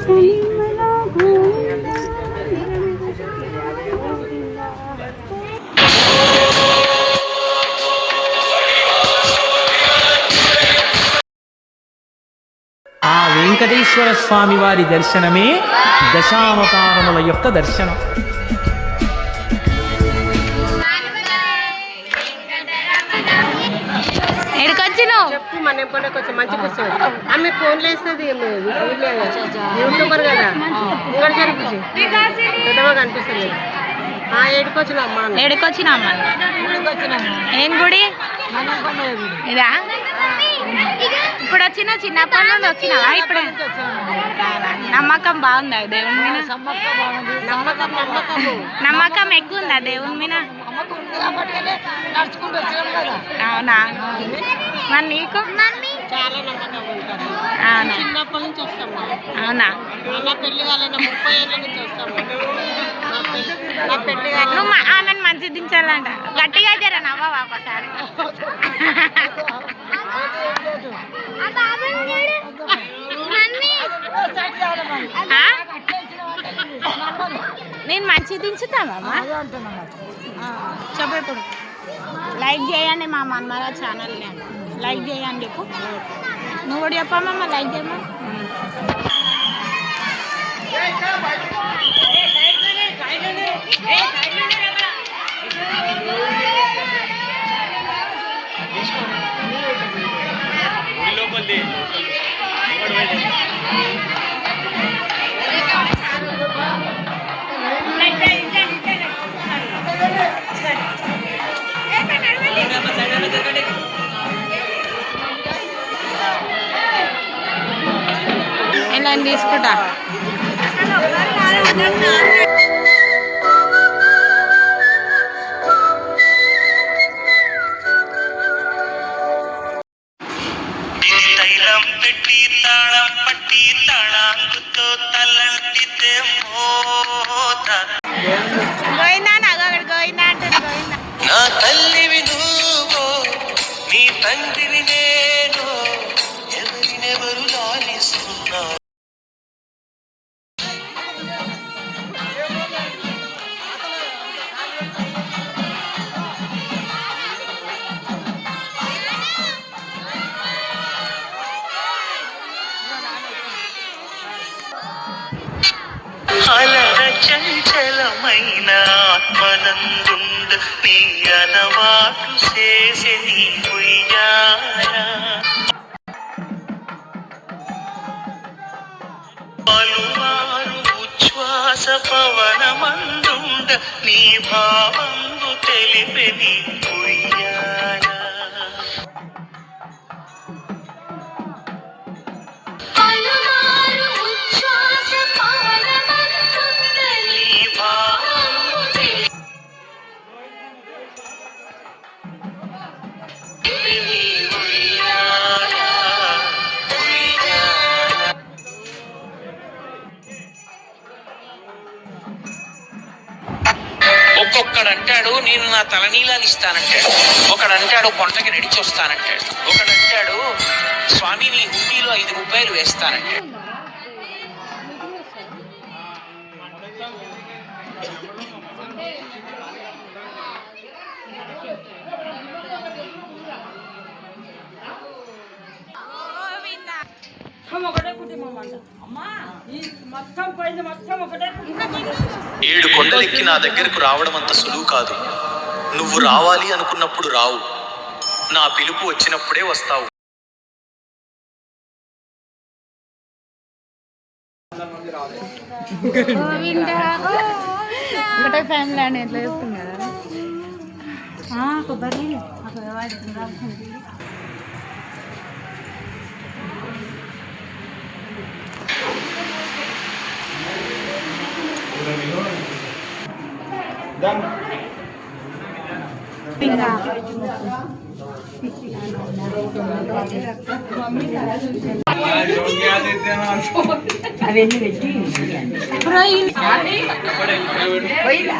ఆ వెంకటేశ్వర స్వామి వారి దర్శనమే దశావతారముల యొక్క దర్శనం. చెప్పు మన కొంచెం మంచి కూర్చోండి. ఆమె ఫోన్లో వేస్తుంది, యూట్యూబర్ కదా, ఇక్కడ జరిపించి పెద్దగా కనిపిస్తుంది. ఏడుకొచ్చినా ఏం గుడి ఇదా? ఇప్పుడు వచ్చినా చిన్నప్పటి నుండి వచ్చినావా? ఇప్పుడే నమ్మకం బాగుందా దేవుని మీద? నమ్మకం ఎక్కువ ఉందా దేవుని మీద? అవునా? మరి నీకు? అవునా? చిన్నప్పటి నుంచి వస్తాం. అవునా? నా పెళ్లి కాలేనా 30 ఏళ్ళ నుంచి వస్తాము. నువ్వు ఆమెను మంచి దించాలంట. గట్టిగా జరా నవ్వవా ఒకసారి? నేను మంచి దించుతామమ్మా. చెప్పు ఇప్పుడు లైక్ చేయండి మా మన్మర ఛానల్ని. లైక్ చేయండి చెప్పు. నువ్వు కూడా చెప్పమ్మా లైక్ చేయమ్మా. ఇలా తీసుకుంటా. తైలం పెట్టి తాళం పట్టి తాళాంగుతో తలంటితే మోత గోయిందా అక్కడ గోయిందా అంటారు. గోయిందా నా తల్లివి నువ్వు, నీ తండ్రిని నేను, ఎవరినెవరు లాలిస్తున్నారు. అలర చంచలమైన ఆత్మనందుండు నీ అలవాటు చేసే నీ ఉయ్యాల. పలువారు ఉచ్ఛ్వాస పవనమందుండ నీ భావంగు తెలిపే నీ ఉయ్యాల. ఒక్కొక్కడంటాడు నేను నా తలనీలాలు ఇస్తానంటాడు, ఒకడంటాడు కొంటకి నడిచి వస్తానంటాడు, ఒకడంటాడు స్వామి నీ హుండీలో 5 రూపాయలు వేస్తానంటాడు. ఏడు కొండలెక్కి నా దగ్గరకు రావడం అంత సులువు కాదు. నువ్వు రావాలి అనుకున్నప్పుడు రావు, నా పిలుపు వచ్చినప్పుడే వస్తావు. ఒకటే ఫ్యామిలీ అని ఎట్లా చెప్తున్నారా? కొబ్బరి అవన్నీ పెట్టి పోయిలా